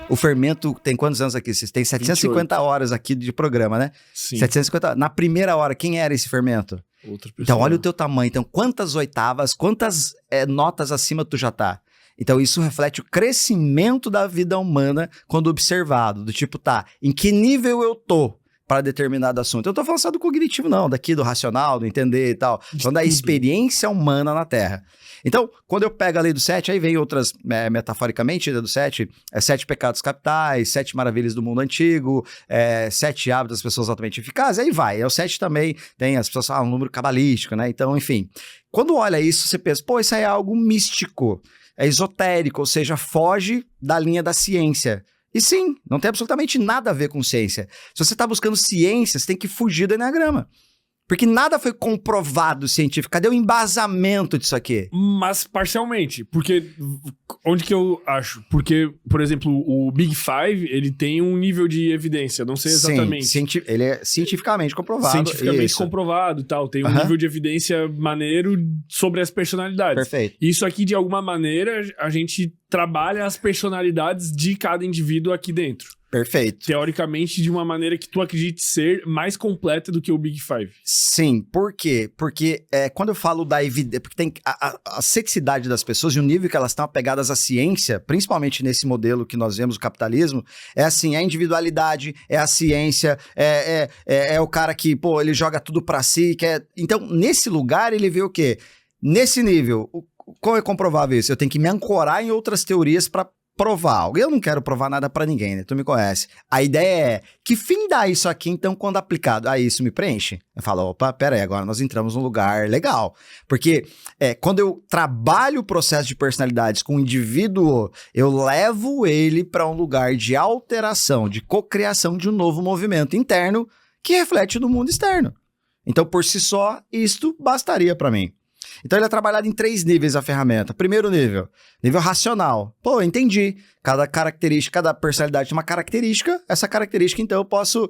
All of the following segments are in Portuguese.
O fermento tem quantos anos aqui? Vocês têm 750 28. horas aqui de programa, né? Sim. 750. Na primeira hora, quem era esse fermento? Outra pessoa. Então, olha o teu tamanho. Então, quantas oitavas, quantas notas acima tu já tá? Então, isso reflete o crescimento da vida humana quando observado. Do tipo, tá, em que nível eu tô para determinado assunto? Eu não tô falando só do cognitivo, não. Daqui do racional, do entender e tal. Falando da experiência humana na Terra. Então, quando eu pego a lei do 7, aí vem outras, metaforicamente, do 7, 7 pecados capitais, 7 maravilhas do mundo antigo, 7 hábitos das pessoas altamente eficazes, aí vai. O 7 também tem, as pessoas falam, um número cabalístico, né? Então, enfim. Quando olha isso, você pensa, pô, isso aí é algo místico, é esotérico, ou seja, foge da linha da ciência. E sim, não tem absolutamente nada a ver com ciência. Se você está buscando ciência, você tem que fugir do Eneagrama. Porque nada foi comprovado científico. Cadê o embasamento disso aqui? Mas parcialmente, porque onde que eu acho? Porque, por exemplo, o Big Five, ele tem um nível de evidência, não sei exatamente. Sim, ele é cientificamente comprovado. Cientificamente comprovado e tal, tem um nível de evidência maneiro sobre as personalidades. Perfeito. Isso aqui, de alguma maneira, a gente trabalha as personalidades de cada indivíduo aqui dentro. Perfeito. Teoricamente, de uma maneira que tu acredite ser mais completa do que o Big Five. Sim, por quê? Porque quando eu falo da evidência, porque tem a ceticidade das pessoas e o nível que elas estão apegadas à ciência, principalmente nesse modelo que nós vemos, o capitalismo, é assim, é a individualidade, é a ciência, é o cara que, pô, ele joga tudo pra si, Então, nesse lugar, ele vê o quê? Nesse nível, como é comprovável isso? Eu tenho que me ancorar em outras teorias pra provar algo. Eu não quero provar nada pra ninguém, né? Tu me conhece. A ideia é, que fim dá isso aqui, então, quando aplicado? Aí isso me preenche. Eu falo, opa, pera aí, agora nós entramos num lugar legal. Porque quando eu trabalho o processo de personalidades com o indivíduo, eu levo ele pra um lugar de alteração, de cocriação de um novo movimento interno que reflete no mundo externo. Então, por si só, isto bastaria pra mim. Então, ele é trabalhado em 3 níveis a ferramenta. Primeiro nível racional. Pô, entendi. Cada característica, cada personalidade tem uma característica. Essa característica, então, eu posso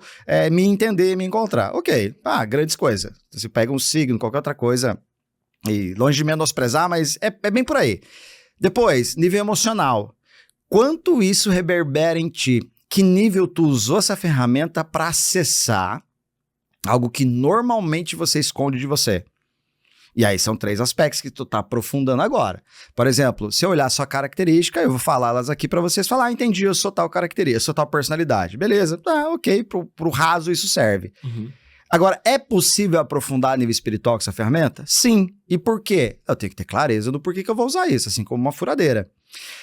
me entender, me encontrar. Ok, grandes coisas. Você pega um signo, qualquer outra coisa, e longe de menosprezar, mas é bem por aí. Depois, nível emocional. Quanto isso reverbera em ti? Que nível tu usou essa ferramenta para acessar algo que normalmente você esconde de você? E aí são 3 aspectos que tu tá aprofundando agora. Por exemplo, se eu olhar sua característica, eu vou falar elas aqui pra vocês falar, entendi, eu sou tal característica, eu sou tal personalidade. Beleza, ok, pro raso isso serve. Uhum. Agora, é possível aprofundar a nível espiritual com essa ferramenta? Sim. E por quê? Eu tenho que ter clareza do porquê que eu vou usar isso, assim como uma furadeira.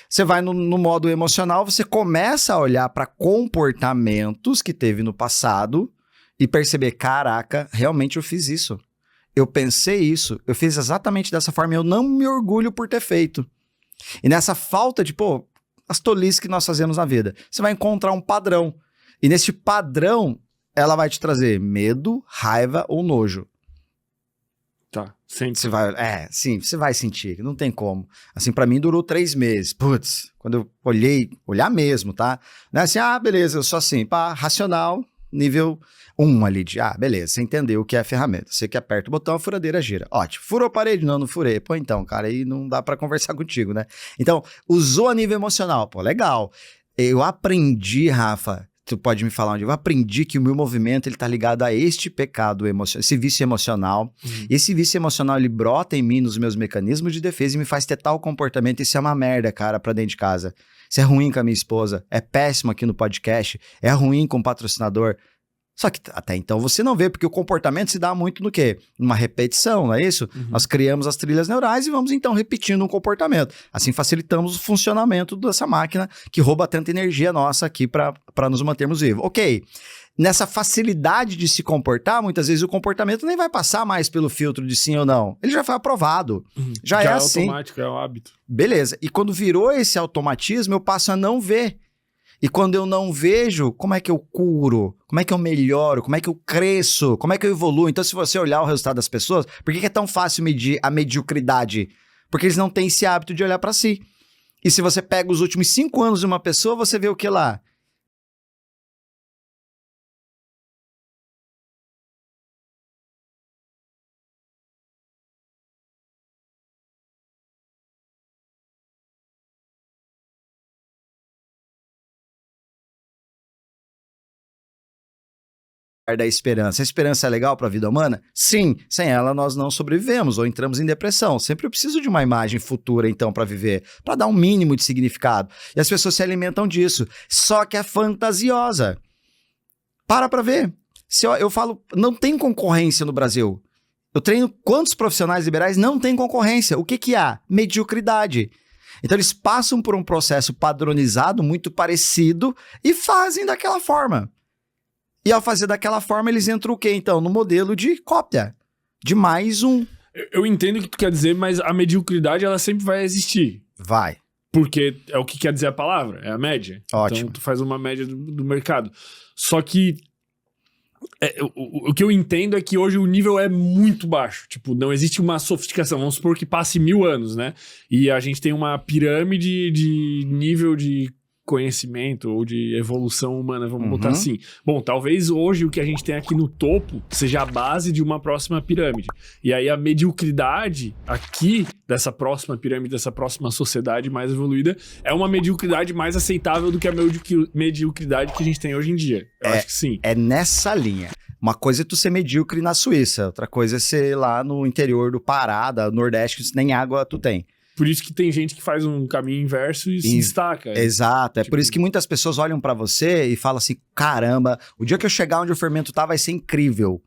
Você vai no modo emocional, você começa a olhar para comportamentos que teve no passado e perceber, caraca, realmente eu fiz isso. Eu pensei isso, eu fiz exatamente dessa forma e eu não me orgulho por ter feito. E nessa falta de, as tolices que nós fazemos na vida, você vai encontrar um padrão. E nesse padrão, ela vai te trazer medo, raiva ou nojo. Tá, sente. Você vai, você vai sentir, não tem como. Assim, pra mim durou 3 meses. Putz, quando eu olhar mesmo, tá? Não é assim, beleza, eu sou assim, racional, nível 1 ali de, beleza, você entendeu o que é a ferramenta. Você que aperta o botão, a furadeira gira. Ótimo. Furou a parede? Não furei. Pô, então, cara, aí não dá pra conversar contigo, né? Então, usou a nível emocional. Pô, legal. Eu aprendi, Rafa, tu pode me falar onde? Eu aprendi que o meu movimento, ele tá ligado a este pecado emocional, esse vício emocional. Uhum. Esse vício emocional, ele brota em mim nos meus mecanismos de defesa e me faz ter tal comportamento. Isso é uma merda, cara, pra dentro de casa. Isso é ruim com a minha esposa, é péssimo aqui no podcast, é ruim com o patrocinador. Só que até então você não vê, porque o comportamento se dá muito no quê? Numa repetição, não é isso? Uhum. Nós criamos as trilhas neurais e vamos então repetindo um comportamento. Assim facilitamos o funcionamento dessa máquina que rouba tanta energia nossa aqui para nos mantermos vivos. Ok, nessa facilidade de se comportar, muitas vezes o comportamento nem vai passar mais pelo filtro de sim ou não. Ele já foi aprovado. Uhum. Já é assim. Automático, é o hábito. Beleza, e quando virou esse automatismo, eu passo a não ver. E quando eu não vejo, como é que eu curo? Como é que eu melhoro? Como é que eu cresço? Como é que eu evoluo? Então, se você olhar o resultado das pessoas, por que é tão fácil medir a mediocridade? Porque eles não têm esse hábito de olhar pra si. E se você pega os últimos 5 anos de uma pessoa, você vê o que lá? da esperança. A esperança é legal para a vida humana? Sim. Sem ela, nós não sobrevivemos ou entramos em depressão. Sempre eu preciso de uma imagem futura, então, para viver, para dar um mínimo de significado. E as pessoas se alimentam disso. Só que é fantasiosa. Para ver. Se eu falo, não tem concorrência no Brasil. Eu treino quantos profissionais liberais não tem concorrência? O que há? Mediocridade. Então eles passam por um processo padronizado, muito parecido, e fazem daquela forma. E ao fazer daquela forma, eles entram o quê, então? No modelo de cópia. De mais um. Eu entendo o que tu quer dizer, mas a mediocridade, ela sempre vai existir. Vai. Porque é o que quer dizer a palavra, é a média. Ótimo. Então tu faz uma média do mercado. Só que o que eu entendo é que hoje o nível é muito baixo. Tipo, não existe uma sofisticação. Vamos supor que passe 1000 anos, né? E a gente tem uma pirâmide de nível de conhecimento ou de evolução humana, vamos botar assim. Bom, talvez hoje o que a gente tem aqui no topo seja a base de uma próxima pirâmide. E aí a mediocridade aqui dessa próxima pirâmide, dessa próxima sociedade mais evoluída, é uma mediocridade mais aceitável do que a mediocridade que a gente tem hoje em dia. Eu acho que sim. É nessa linha. Uma coisa é tu ser medíocre na Suíça, outra coisa é ser lá no interior do Pará, do Nordeste, que nem água tu tem. Por isso que tem gente que faz um caminho inverso e se destaca. Exato. É por isso que muitas pessoas olham pra você e falam assim, caramba, o dia que eu chegar onde o fermento tá vai ser incrível.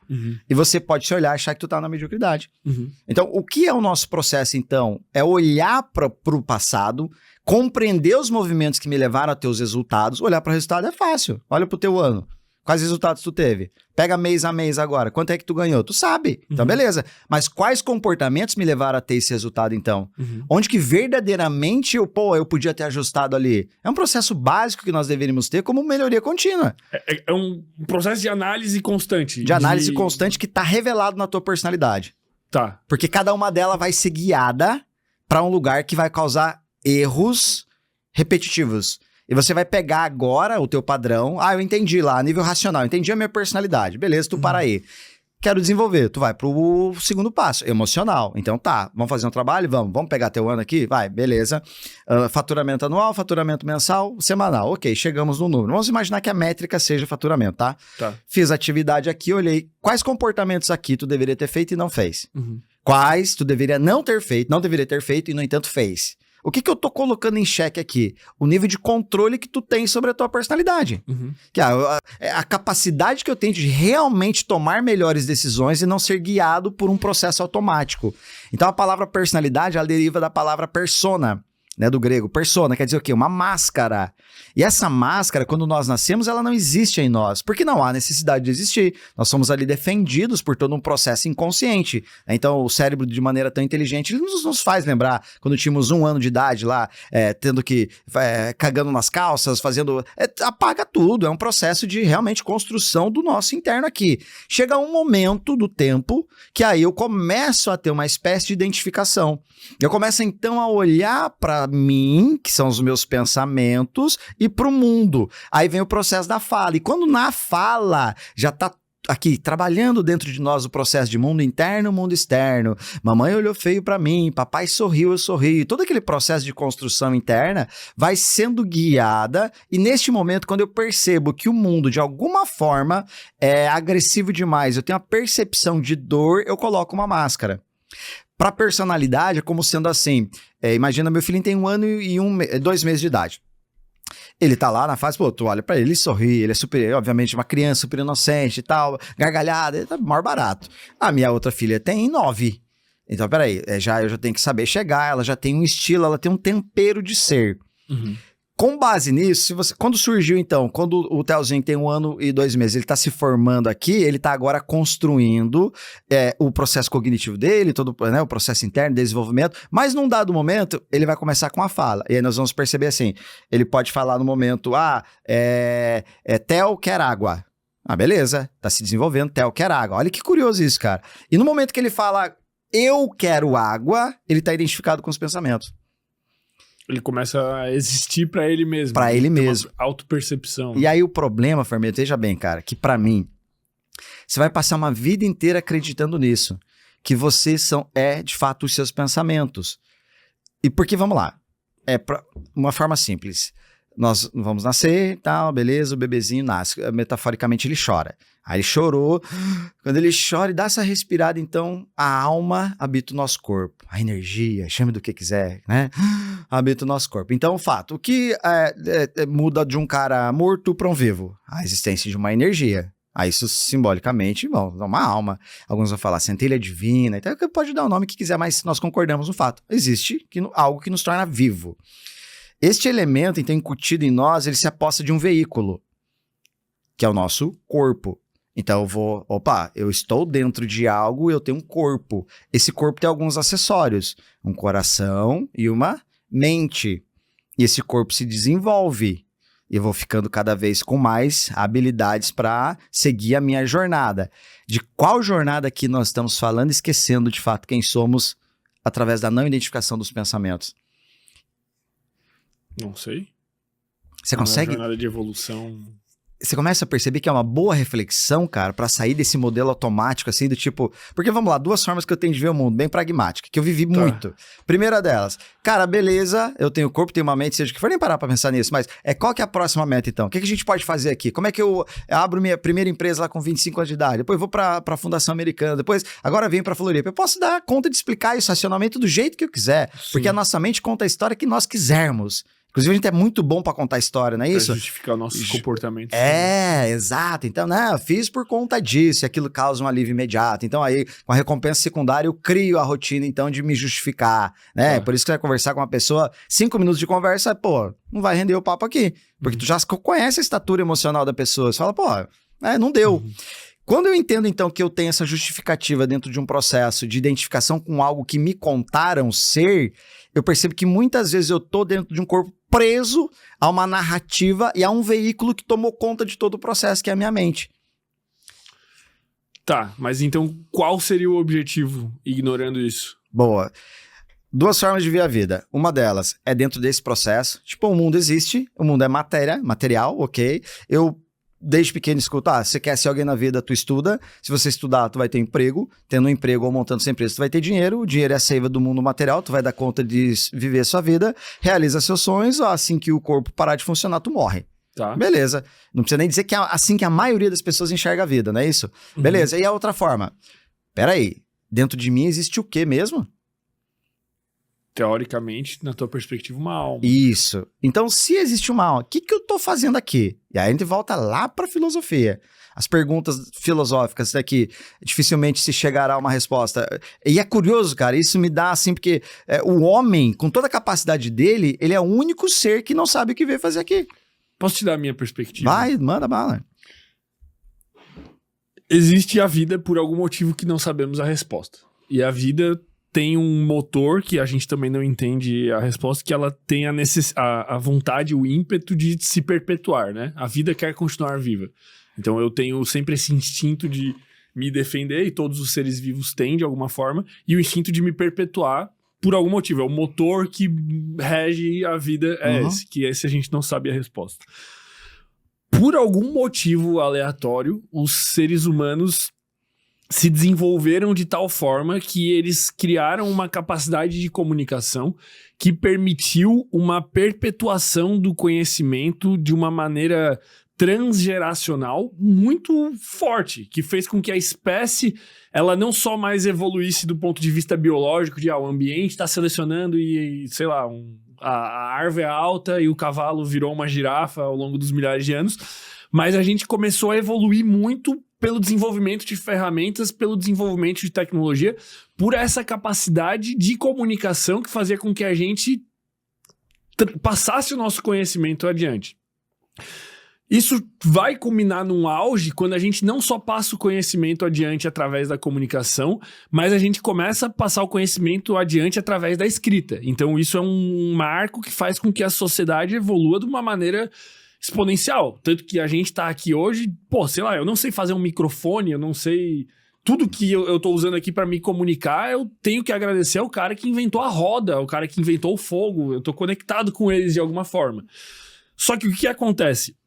E você pode se olhar e achar que tu tá na mediocridade. Então, o que é o nosso processo, então? É olhar pro passado, compreender os movimentos que me levaram a ter os resultados. Olhar para o resultado é fácil. Olha pro teu ano. Quais resultados tu teve? Pega mês a mês agora. Quanto é que tu ganhou? Tu sabe. Então, beleza. Mas quais comportamentos me levaram a ter esse resultado, então? Onde que verdadeiramente eu podia ter ajustado ali? É um processo básico que nós deveríamos ter como melhoria contínua. É um processo de análise constante. De análise constante que tá revelado na tua personalidade. Tá. Porque cada uma delas vai ser guiada para um lugar que vai causar erros repetitivos. E você vai pegar agora o teu padrão. Eu entendi lá, a nível racional, entendi a minha personalidade. Beleza, tu para aí. Quero desenvolver. Tu vai pro segundo passo, emocional. Então tá, vamos fazer um trabalho? Vamos pegar teu ano aqui? Vai, beleza. Faturamento anual, faturamento mensal, semanal. Ok, chegamos no número. Vamos imaginar que a métrica seja faturamento, tá? Fiz atividade aqui, olhei quais comportamentos aqui tu deveria ter feito e não fez. Quais tu deveria não deveria ter feito e, no entanto, fez. O que eu tô colocando em xeque aqui? O nível de controle que tu tem sobre a tua personalidade. Que a capacidade que eu tenho de realmente tomar melhores decisões e não ser guiado por um processo automático. Então a palavra personalidade, ela deriva da palavra persona, né, do grego. Persona quer dizer o quê? Uma máscara. E essa máscara, quando nós nascemos, ela não existe em nós, porque não há necessidade de existir. Nós somos ali defendidos por todo um processo inconsciente. Então, o cérebro, de maneira tão inteligente, ele nos faz lembrar quando tínhamos 1 ano de idade lá, tendo que... cagando nas calças, fazendo... apaga tudo. É um processo de, realmente, construção do nosso interno aqui. Chega um momento do tempo que aí eu começo a ter uma espécie de identificação. Eu começo, então, a olhar para mim, que são os meus pensamentos, e para o mundo. Aí vem o processo da fala. E quando na fala já está aqui trabalhando dentro de nós o processo de mundo interno, mundo externo. Mamãe olhou feio para mim, papai sorriu, eu sorri. Todo aquele processo de construção interna vai sendo guiada. E neste momento, quando eu percebo que o mundo, de alguma forma, é agressivo demais, eu tenho a percepção de dor, eu coloco uma máscara. Para personalidade, é como sendo assim, imagina, meu filhinho tem 1 ano e 2 meses de idade. Ele tá lá na fase, tu olha pra ele, ele sorri, ele é super, obviamente, uma criança super inocente e tal, gargalhada, ele tá maior barato. A minha outra filha tem 9. Então, peraí, eu já tenho que saber chegar, ela já tem um estilo, ela tem um tempero de ser. Com base nisso, quando surgiu então, quando o Theozinho tem 1 ano e 2 meses, ele tá se formando aqui, ele tá agora construindo o processo cognitivo dele, todo, né, o processo interno de desenvolvimento, mas num dado momento, ele vai começar com a fala, e aí nós vamos perceber assim, ele pode falar no momento, Theo quer água. Beleza, tá se desenvolvendo, Theo quer água. Olha que curioso isso, cara. E no momento que ele fala, eu quero água, ele tá identificado com os pensamentos. Ele começa a existir pra ele mesmo. Pra ele mesmo. Uma autopercepção. E aí o problema, Fermento, veja bem, cara, que pra mim, você vai passar uma vida inteira acreditando nisso. Que você de fato, os seus pensamentos. E porque, vamos lá, pra uma forma simples. nós vamos nascer, tal, beleza, o bebezinho nasce. Metaforicamente, ele chora. Aí ele chorou. Quando ele chora e dá essa respirada, então a alma habita o nosso corpo. A energia, chame do que quiser, né? Habita o nosso corpo. Então, fato, o que muda de um cara morto para um vivo? A existência de uma energia. Aí isso simbolicamente, bom, uma alma. Alguns vão falar centelha divina, então pode dar o nome que quiser, mas nós concordamos no fato. Existe algo que nos torna vivo. Este elemento, então, incutido em nós, ele se aposta de um veículo, que é o nosso corpo. Então eu estou dentro de algo, eu tenho um corpo. Esse corpo tem alguns acessórios, um coração e uma mente. E esse corpo se desenvolve. E eu vou ficando cada vez com mais habilidades para seguir a minha jornada. De qual jornada que nós estamos falando, esquecendo de fato quem somos através da não identificação dos pensamentos? Não sei. Você consegue? Uma jornada de evolução. Você começa a perceber que é uma boa reflexão, cara, para sair desse modelo automático, assim, do tipo... Porque, vamos lá, 2 formas que eu tenho de ver o mundo, bem pragmática, que eu vivi muito. Primeira delas, cara, beleza, eu tenho corpo, tenho uma mente, seja o que for, nem parar pra pensar nisso, mas qual que é a próxima meta, então? O que a gente pode fazer aqui? Como é que eu abro minha primeira empresa lá com 25 anos de idade? Depois vou pra Fundação Americana, depois, agora venho pra Floripa. Eu posso dar conta de explicar esse racionamento do jeito que eu quiser, porque a nossa mente conta a história que nós quisermos. Inclusive, a gente é muito bom pra contar história, não é isso? Pra justificar nossos comportamentos. Exato. Então, eu fiz por conta disso, e aquilo causa um alívio imediato. Então, aí, com a recompensa secundária, eu crio a rotina, então, de me justificar, né? Por isso que você vai conversar com uma pessoa, 5 minutos de conversa, não vai render o papo aqui. Porque tu já conhece a estatura emocional da pessoa. Você fala, não deu. Quando eu entendo, então, que eu tenho essa justificativa dentro de um processo de identificação com algo que me contaram ser, eu percebo que muitas vezes eu tô dentro de um corpo preso a uma narrativa e a um veículo que tomou conta de todo o processo, que é a minha mente. Tá, mas então qual seria o objetivo ignorando isso? Boa. 2 formas de ver a vida. Uma delas é dentro desse processo. Tipo, o mundo existe, o mundo é material, ok? Eu desde pequeno escuto, você quer ser alguém na vida, tu estuda. Se você estudar, tu vai ter emprego. Tendo um emprego ou montando sua empresa, tu vai ter dinheiro. O dinheiro é a seiva do mundo material, tu vai dar conta de viver a sua vida, realiza seus sonhos, assim que o corpo parar de funcionar, tu morre. Tá. Beleza. Não precisa nem dizer que é assim que a maioria das pessoas enxerga a vida, não é isso? Beleza. E a outra forma? Peraí, dentro de mim existe o quê mesmo? Teoricamente, na tua perspectiva, uma alma. Isso. Então, se existe uma alma, o que eu tô fazendo aqui? E aí a gente volta lá pra filosofia. As perguntas filosóficas daqui, dificilmente se chegará a uma resposta. E é curioso, cara, isso me dá assim, porque o homem, com toda a capacidade dele, ele é o único ser que não sabe o que veio fazer aqui. Posso te dar a minha perspectiva? Vai, manda bala. Existe a vida por algum motivo que não sabemos a resposta. E a vida tem um motor que a gente também não entende a resposta, que ela tem a vontade, o ímpeto de se perpetuar, né? A vida quer continuar viva. Então eu tenho sempre esse instinto de me defender, e todos os seres vivos têm de alguma forma, e o instinto de me perpetuar por algum motivo. É o motor que rege a vida, esse, que esse a gente não sabe a resposta. Por algum motivo aleatório, os seres humanos se desenvolveram de tal forma que eles criaram uma capacidade de comunicação que permitiu uma perpetuação do conhecimento de uma maneira transgeracional muito forte, que fez com que a espécie ela não só mais evoluísse do ponto de vista biológico, de o ambiente está selecionando e sei lá, a árvore é alta e o cavalo virou uma girafa ao longo dos milhares de anos, mas a gente começou a evoluir muito pelo desenvolvimento de ferramentas, pelo desenvolvimento de tecnologia, por essa capacidade de comunicação que fazia com que a gente passasse o nosso conhecimento adiante. Isso vai culminar num auge quando a gente não só passa o conhecimento adiante através da comunicação, mas a gente começa a passar o conhecimento adiante através da escrita. Então isso é um marco que faz com que a sociedade evolua de uma maneira exponencial. Tanto que a gente tá aqui hoje, sei lá, eu não sei fazer um microfone, eu não sei... Tudo que eu tô usando aqui para me comunicar, eu tenho que agradecer ao cara que inventou a roda, ao cara que inventou o fogo, eu tô conectado com eles de alguma forma. Só que o que acontece?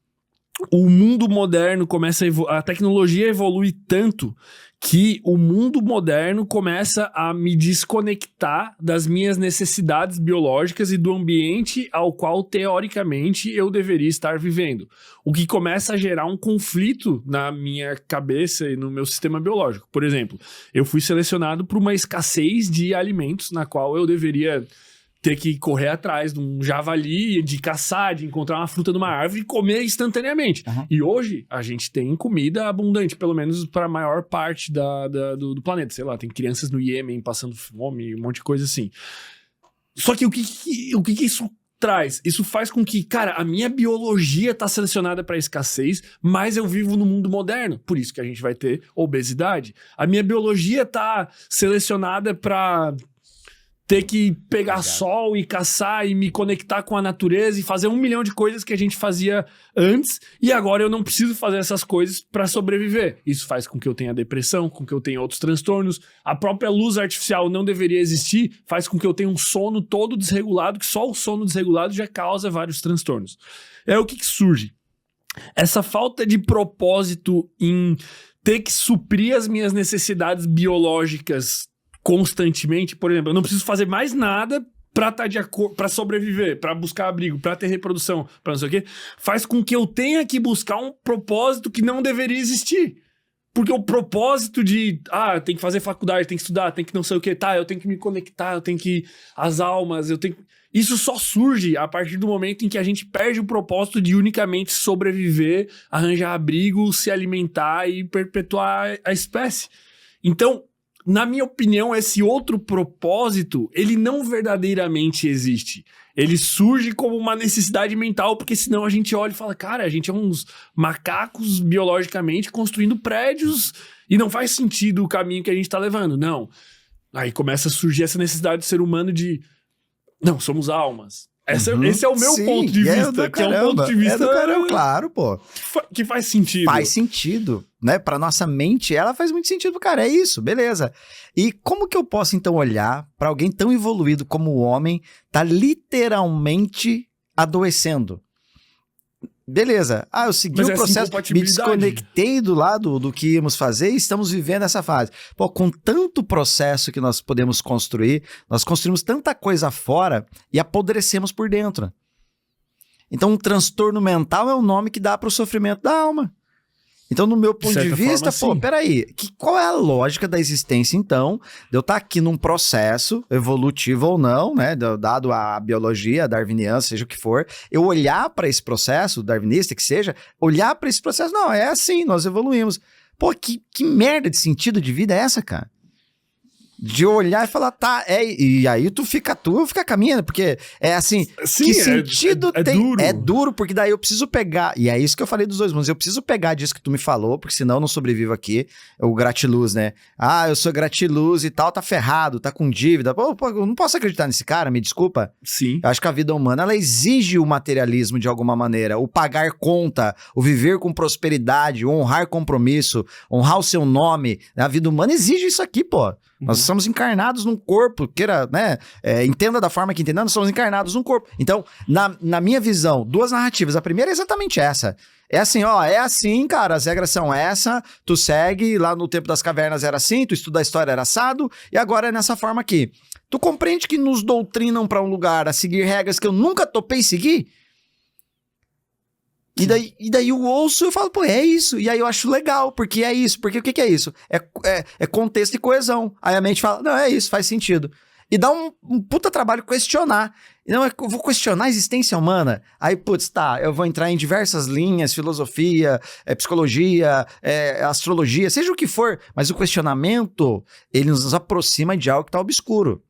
o mundo moderno começa a tecnologia evolui tanto que o mundo moderno começa a me desconectar das minhas necessidades biológicas e do ambiente ao qual, teoricamente, eu deveria estar vivendo. O que começa a gerar um conflito na minha cabeça e no meu sistema biológico. Por exemplo, eu fui selecionado por uma escassez de alimentos na qual eu deveria ter que correr atrás de um javali, de caçar, de encontrar uma fruta numa árvore e comer instantaneamente. Uhum. E hoje a gente tem comida abundante, pelo menos para a maior parte do planeta. Sei lá, tem crianças no Iêmen passando fome, um monte de coisa assim. Só que o que isso traz? Isso faz com que, cara, a minha biologia tá selecionada para escassez, mas eu vivo no mundo moderno. Por isso que a gente vai ter obesidade. A minha biologia tá selecionada para ter que pegar sol e caçar e me conectar com a natureza e fazer 1 milhão de coisas que a gente fazia antes, e agora eu não preciso fazer essas coisas para sobreviver. Isso faz com que eu tenha depressão, com que eu tenha outros transtornos. A própria luz artificial não deveria existir, faz com que eu tenha um sono todo desregulado, que só o sono desregulado já causa vários transtornos. É o que surge? Essa falta de propósito em ter que suprir as minhas necessidades biológicas constantemente. Por exemplo, eu não preciso fazer mais nada para sobreviver, para buscar abrigo, para ter reprodução, para não sei o quê, faz com que eu tenha que buscar um propósito que não deveria existir. Porque o propósito de, tem que fazer faculdade, tem que estudar, tem que não sei o quê, eu tenho que me conectar, eu tenho que as almas, eu tenho. Isso só surge a partir do momento em que a gente perde o propósito de unicamente sobreviver, arranjar abrigo, se alimentar e perpetuar a espécie. Então, na minha opinião, esse outro propósito, ele não verdadeiramente existe. Ele surge como uma necessidade mental, porque senão a gente olha e fala, cara, a gente é uns macacos biologicamente construindo prédios e não faz sentido o caminho que a gente tá levando. Não. Aí começa a surgir essa necessidade do ser humano de, não, somos almas. Esse é o meu ponto de vista, que é um ponto de vista... É do caramba, claro, pô. Que faz sentido. Faz sentido, né? Pra nossa mente, ela faz muito sentido, cara. É isso, beleza. E como que eu posso, então, olhar pra alguém tão evoluído como o homem tá literalmente adoecendo? Beleza. Eu segui o processo, me desconectei do lado do que íamos fazer e estamos vivendo essa fase. Pô, com tanto processo que nós podemos construir, nós construímos tanta coisa fora e apodrecemos por dentro. Então, um transtorno mental é o nome que dá para o sofrimento da alma. Então, no meu ponto de vista, peraí, qual é a lógica da existência, então, de eu estar aqui num processo, evolutivo ou não, né, dado a biologia, a darwiniana, seja o que for, eu olhar para esse processo, darwinista que seja, olhar para esse processo, não, é assim, nós evoluímos. Pô, que merda de sentido de vida é essa, cara? De olhar e falar, e aí tu fica caminhando, porque é assim, sim, que sentido tem? Duro. É duro, porque daí eu preciso pegar, e é isso que eu falei dos dois mundos, eu preciso pegar disso que tu me falou, porque senão eu não sobrevivo aqui, o gratiluz, né? Eu sou gratiluz e tal, tá ferrado, tá com dívida, pô, eu não posso acreditar nesse cara, me desculpa. Sim. Eu acho que a vida humana, ela exige o materialismo de alguma maneira, o pagar conta, o viver com prosperidade, o honrar compromisso, honrar o seu nome, a vida humana exige isso aqui, pô. Nós somos encarnados num corpo, queira, né? Entenda da forma que entendamos, somos encarnados num corpo. Então, na minha visão, 2 narrativas. A primeira é exatamente essa. É assim, é assim, cara, as regras são essa, tu segue, lá no tempo das cavernas era assim, tu estuda a história era assado, e agora é nessa forma aqui. Tu compreende que nos doutrinam pra um lugar a seguir regras que eu nunca topei seguir? E daí eu ouço e eu falo, pô, é isso. E aí eu acho legal, porque é isso. Porque o que é isso? É contexto e coesão. Aí a mente fala, não, é isso, faz sentido. E dá um puta trabalho questionar. Não, eu vou questionar a existência humana. Aí, eu vou entrar em diversas linhas, filosofia, psicologia, astrologia, seja o que for. Mas o questionamento, ele nos aproxima de algo que tá obscuro.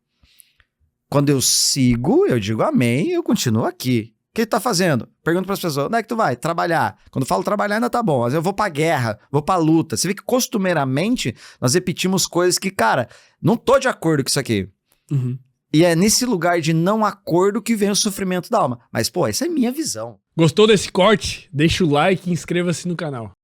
Quando eu sigo, eu digo amém, eu continuo aqui. O que tu tá fazendo? Pergunto pras pessoas, onde é que tu vai? Trabalhar. Quando eu falo trabalhar, ainda tá bom. Mas eu vou pra guerra, vou pra luta. Você vê que costumeiramente nós repetimos coisas que, cara, não tô de acordo com isso aqui. Uhum. E é nesse lugar de não acordo que vem o sofrimento da alma. Mas, pô, essa é minha visão. Gostou desse corte? Deixa o like e inscreva-se no canal.